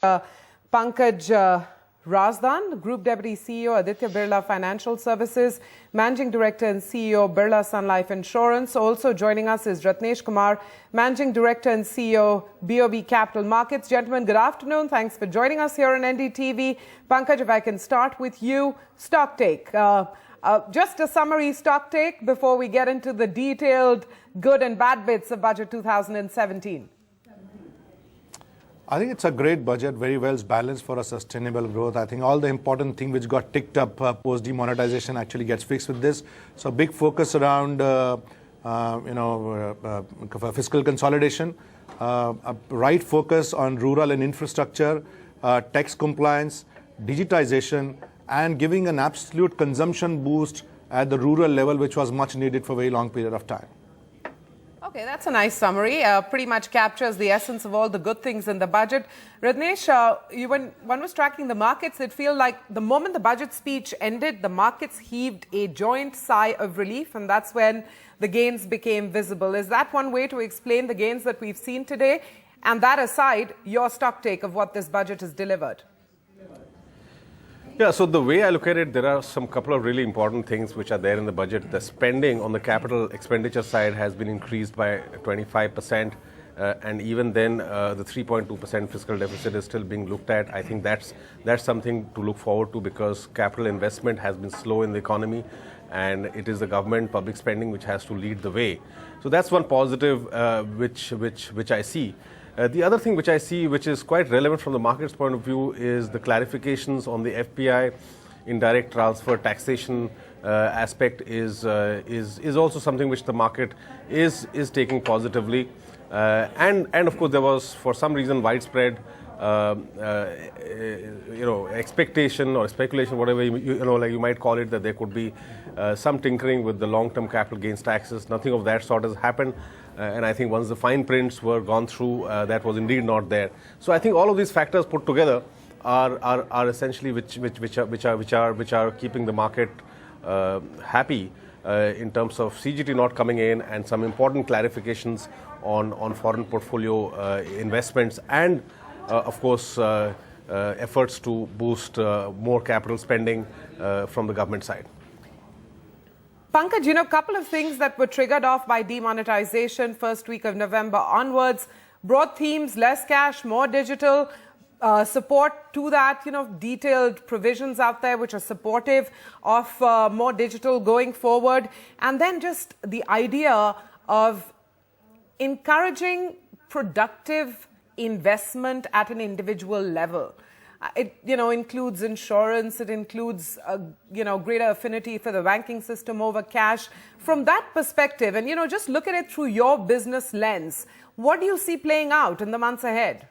Pankaj Razdan, Group Deputy CEO, Aditya Birla Financial Services, Managing Director and CEO, Birla Sun Life Insurance. Also joining us is Ratnesh Kumar, Managing Director and CEO, BOB Capital Markets. Gentlemen, good afternoon. Thanks for joining us here on NDTV. Pankaj, if I can start with you, stock take. Just a summary stock take before we get into the detailed good and bad bits of Budget 2017. I think it's a great budget, very well balanced for a sustainable growth. I think all the important things which got ticked up post demonetization actually gets fixed with this. So big focus around fiscal consolidation, a right focus on rural and infrastructure, tax compliance, digitization, and giving an absolute consumption boost at the rural level, which was much needed for a very long period of time. Okay, that's a nice summary. Pretty much captures the essence of all the good things in the budget. Ratnesh, when one was tracking the markets, it feels like the moment the budget speech ended, the markets heaved a joint sigh of relief, and that's when the gains became visible. Is that one way to explain the gains that we've seen today? And that aside, your stock take of what this budget has delivered. Yeah, so the way I look at it, there are some couple of really important things which are there in the budget. The spending on the capital expenditure side has been increased by 25%, and even then the 3.2% fiscal deficit is still being looked at. I think that's something to look forward to, because capital investment has been slow in the economy, and it is the government public spending which has to lead the way. So that's one positive which I see. The other thing which I see, which is quite relevant from the market's point of view, is the clarifications on the FPI indirect transfer taxation aspect is also something which the market is taking positively, and of course there was for some reason widespread expectation or speculation, whatever you might call it, that there could be some tinkering with the long-term capital gains taxes. Nothing of that sort has happened. And I think once the fine prints were gone through, that was indeed not there. So I think all of these factors put together are essentially which are keeping the market happy in terms of CGT not coming in, and some important clarifications on foreign portfolio investments, and of course efforts to boost more capital spending from the government side. Pankaj, a couple of things that were triggered off by demonetization first week of November onwards. Broad themes: less cash, more digital, support to that, detailed provisions out there which are supportive of more digital going forward. And then just the idea of encouraging productive investment at an individual level. It includes insurance, it includes greater affinity for the banking system over cash. From that perspective, and just look at it through your business lens, what do you see playing out in the months ahead?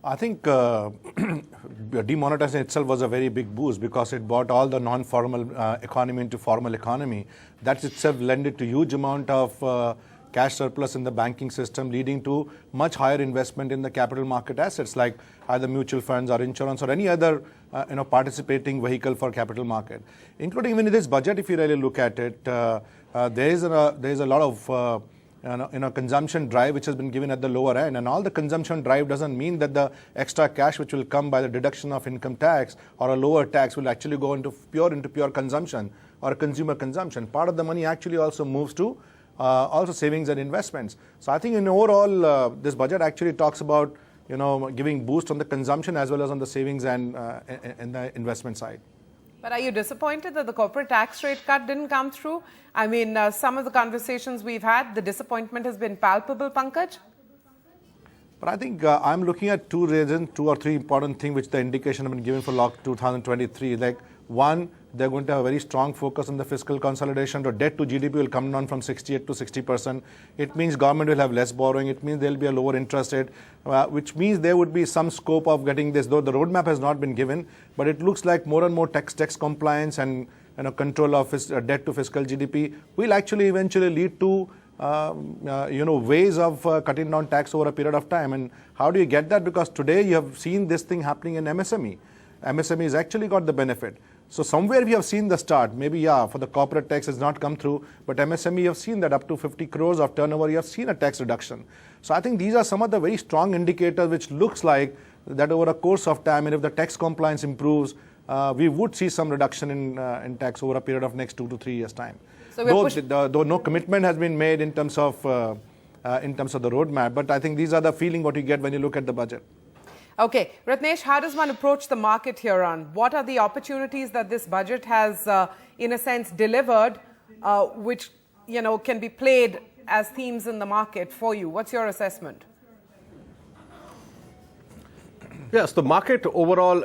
I think demonetization itself was a very big boost, because it brought all the non-formal economy into formal economy. That itself lended to huge amount of cash surplus in the banking system, leading to much higher investment in the capital market assets like either mutual funds or insurance or any other participating vehicle for capital market. Including even in this budget, if you really look at it, there is a lot of consumption drive which has been given at the lower end, and all the consumption drive doesn't mean that the extra cash which will come by the deduction of income tax or a lower tax will actually go into pure consumption or consumer consumption. Part of the money actually also moves to also savings and investments. So I think in overall, this budget actually talks about giving boost on the consumption as well as on the savings and the investment side. But are you disappointed that the corporate tax rate cut didn't come through? I mean, some of the conversations we've had, the disappointment has been palpable, Pankaj. But I think I'm looking at two or three important things which the indication have been given for 2023. Like, one, they're going to have a very strong focus on the fiscal consolidation. The debt to GDP will come down from 68 to 60%. It means government will have less borrowing. It means there'll be a lower interest rate, which means there would be some scope of getting this, though the roadmap has not been given. But it looks like more and more tax compliance and control of debt to fiscal GDP will actually eventually lead to ways of cutting down tax over a period of time. And how do you get that? Because today you have seen this thing happening in MSME. MSME has actually got the benefit. So somewhere we have seen the start. Maybe, yeah, for the corporate tax has not come through, but MSME, you have seen that up to 50 crores of turnover, you have seen a tax reduction. So I think these are some of the very strong indicators which looks like that over a course of time, and if the tax compliance improves, we would see some reduction in tax over a period of next 2 to 3 years' time. So though no commitment has been made in terms of the roadmap, but I think these are the feeling what you get when you look at the budget. Okay, Ratnesh, how does one approach the market here on? What are the opportunities that this budget has, in a sense, delivered, which can be played as themes in the market for you? What's your assessment? Yes, the market overall,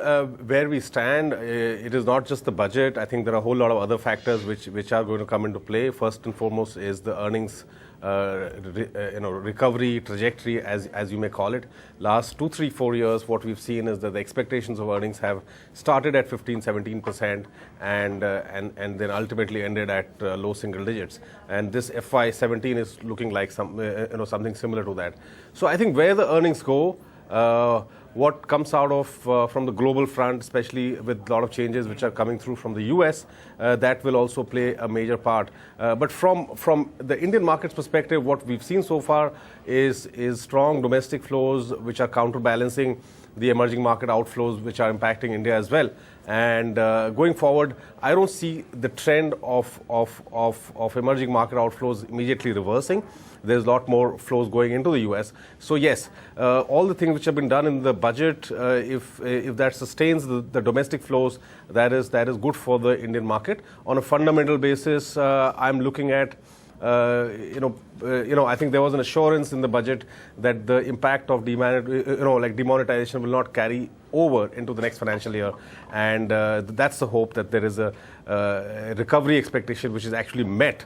where we stand, it is not just the budget. I think there are a whole lot of other factors which are going to come into play. First and foremost is the earnings recovery trajectory, as you may call it. Last 2, 3, 4 years, what we've seen is that the expectations of earnings have started at 15-17% and then ultimately ended at low single digits. And this FY17 is looking like something similar to that. So I think where the earnings go, what comes out of from the global front, especially with a lot of changes which are coming through from the US, that will also play a major part. But from the Indian market's perspective, what we've seen so far is strong domestic flows which are counterbalancing the emerging market outflows which are impacting India as well. And going forward, I don't see the trend of emerging market outflows immediately reversing. There's a lot more flows going into the US. So yes, all the things which have been done in the budget, if that sustains the domestic flows, that is good for the Indian market. On a fundamental basis, I'm looking at I think there was an assurance in the budget that the impact of demonetization will not carry over into the next financial year, and that's the hope that there is a recovery expectation which is actually met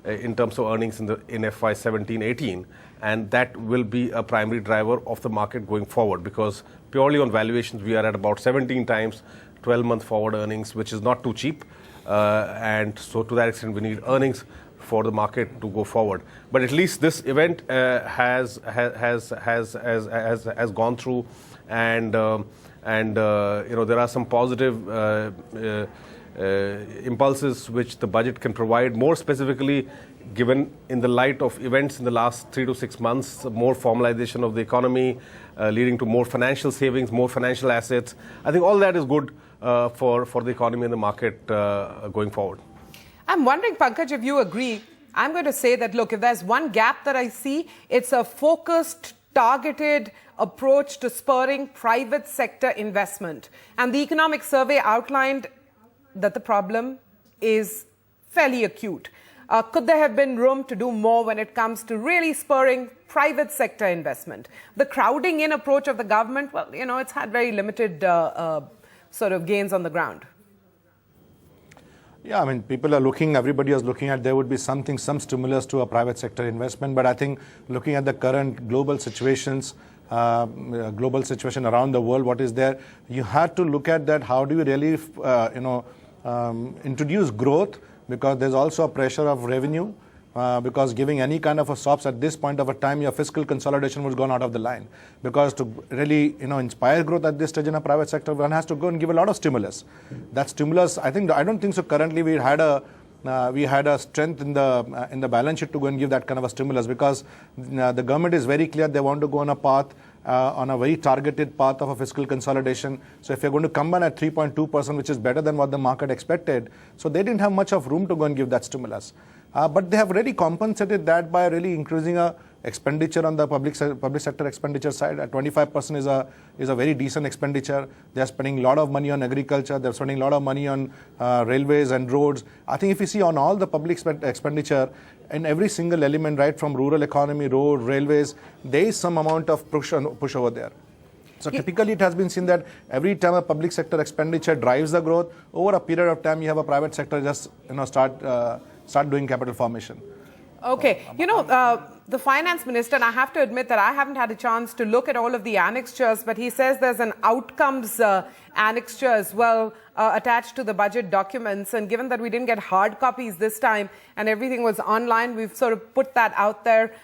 in terms of earnings in FY 17-18, and that will be a primary driver of the market going forward, because purely on valuations we are at about 17 times 12-month forward earnings, which is not too cheap, and so to that extent we need earnings for the market to go forward. But at least this event has gone through, and there are some positive impulses which the budget can provide, more specifically given in the light of events in the last 3 to 6 months, more formalization of the economy, leading to more financial savings, more financial assets. I think all that is good for the economy and the market going forward. I'm wondering, Pankaj, if you agree. I'm going to say that, look, if there's one gap that I see, it's a focused, targeted approach to spurring private sector investment. And the economic survey outlined that the problem is fairly acute. Could there have been room to do more when it comes to really spurring private sector investment? The crowding in approach of the government, well, it's had very limited sort of gains on the ground. Yeah, I mean, everybody is looking at there would be some stimulus to a private sector investment. But I think looking at the current global situation around the world, what is there, you have to look at that. How do you really, introduce growth? Because there's also a pressure of revenue. Because giving any kind of a stops at this point of a time, your fiscal consolidation was gone out of the line. Because to really, inspire growth at this stage in a private sector, one has to go and give a lot of stimulus. That stimulus, I don't think so. Currently, we had a strength in the balance sheet to go and give that kind of a stimulus, because the government is very clear they want to go on a path, on a very targeted path of a fiscal consolidation. So if you're going to come in at 3.2%, which is better than what the market expected, so they didn't have much of room to go and give that stimulus. But they have really compensated that by really increasing expenditure on the public sector expenditure side. At 25% is a very decent expenditure. They are spending a lot of money on agriculture. They're spending a lot of money on railways and roads. I think if you see on all the public expenditure, in every single element, right from rural economy, road, railways, there is some amount of push over there. So typically it has been seen that every time a public sector expenditure drives the growth, over a period of time you have a private sector just start doing capital formation. Okay. The finance minister, and I have to admit that I haven't had a chance to look at all of the annexures, but he says there's an outcomes annexure as well attached to the budget documents. And given that we didn't get hard copies this time and everything was online, we've sort of put that out there,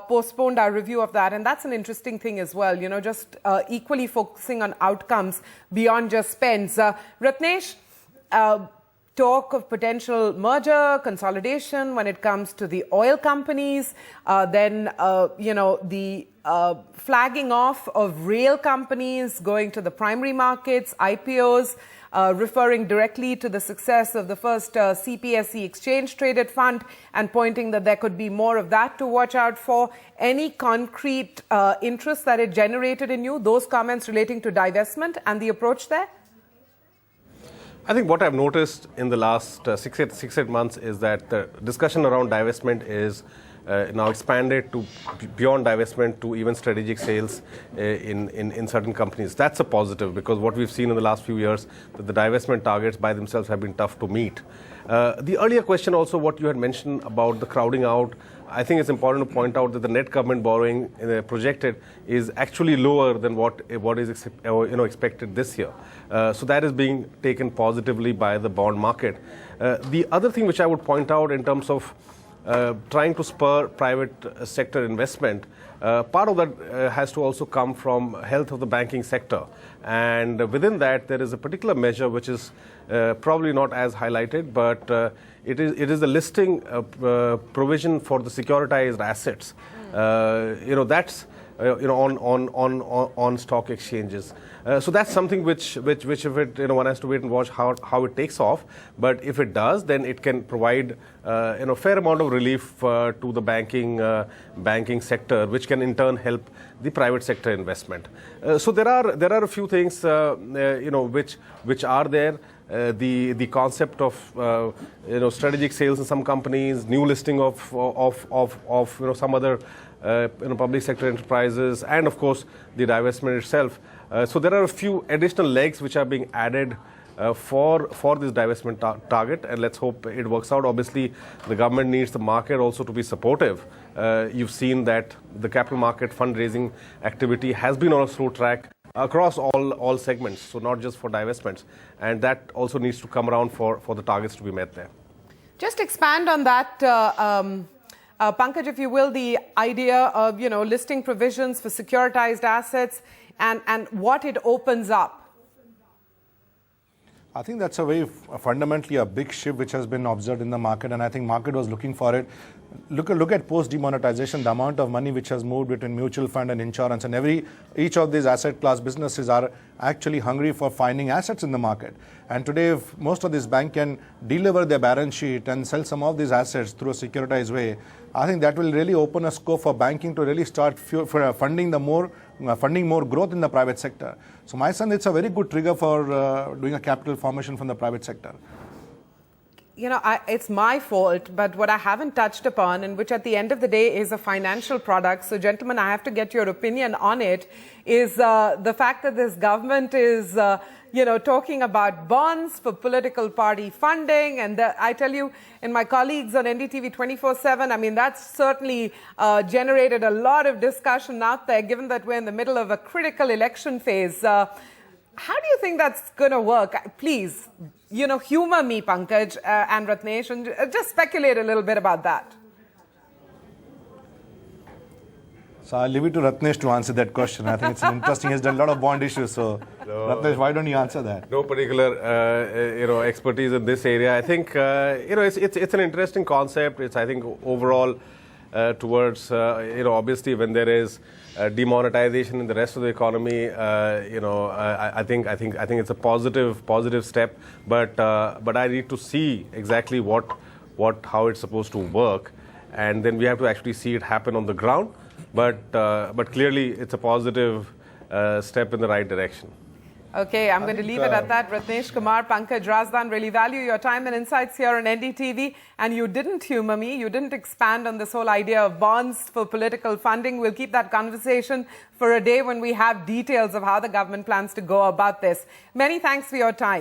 postponed our review of that. And that's an interesting thing as well, just equally focusing on outcomes beyond just spends. Ratnesh, talk of potential merger, consolidation when it comes to the oil companies, the flagging off of rail companies going to the primary markets, IPOs, referring directly to the success of the first CPSE exchange-traded fund and pointing that there could be more of that to watch out for. Any concrete interest that it generated in you, those comments relating to divestment and the approach there? I think what I've noticed in the last 6-8 months is that the discussion around divestment is now expanded to beyond divestment to even strategic sales in certain companies. That's a positive, because what we've seen in the last few years, that the divestment targets by themselves have been tough to meet. The earlier question also, what you had mentioned about the crowding out, I think it's important to point out that the net government borrowing projected is actually lower than what is expected this year. So that is being taken positively by the bond market. The other thing which I would point out in terms of trying to spur private sector investment, part of that has to also come from health of the banking sector. And within that, there is a particular measure which is probably not as highlighted, but it is the listing provision for the securitized assets. That's on stock exchanges. So that's something which if it, one has to wait and watch how it takes off. But if it does, then it can provide fair amount of relief to the banking sector, which can in turn help the private sector investment. So there are a few things which are there. The concept of strategic sales in some companies, new listing of some other public sector enterprises, and of course the divestment itself. So there are a few additional legs which are being added for this divestment target, and let's hope it works out. Obviously, the government needs the market also to be supportive. You've seen that the capital market fundraising activity has been on a slow track across all segments, so not just for divestments, and that also needs to come around for the targets to be met there. Just expand on that, Pankaj, if you will, the idea of listing provisions for securitized assets and what it opens up. I think that's fundamentally a big shift which has been observed in the market, and I think market was looking for it. Look at post-demonetization, the amount of money which has moved between mutual fund and insurance, and each of these asset class businesses are actually hungry for finding assets in the market. And today, if most of these banks can deliver their balance sheet and sell some of these assets through a securitized way, I think that will really open a scope for banking to really start funding more growth in the private sector. So my son, it's a very good trigger for doing a capital formation from the private sector. It's my fault, but what I haven't touched upon, and which at the end of the day is a financial product, so gentlemen, I have to get your opinion on it, is the fact that this government is, talking about bonds for political party funding. And I tell you, in my colleagues on NDTV 24/7, I mean, that's certainly generated a lot of discussion out there, given that we're in the middle of a critical election phase. How do you think that's going to work? Please, humor me, Pankaj and Ratnesh, and just speculate a little bit about that. So I'll leave it to Ratnesh to answer that question. I think it's interesting. He's done a lot of bond issues. So, Ratnesh, why don't you answer that? No particular, expertise in this area. I think, it's an interesting concept. It's, I think, overall towards, obviously when there is demonetization in the rest of the economy, I think it's a positive step. But I need to see exactly how it's supposed to work, and then we have to actually see it happen on the ground. But clearly, it's a positive step in the right direction. Okay, I'm going to leave it at that. Ratnesh Kumar, Pankaj Razdan, really value your time and insights here on NDTV. And you didn't humor me. You didn't expand on this whole idea of bonds for political funding. We'll keep that conversation for a day when we have details of how the government plans to go about this. Many thanks for your time.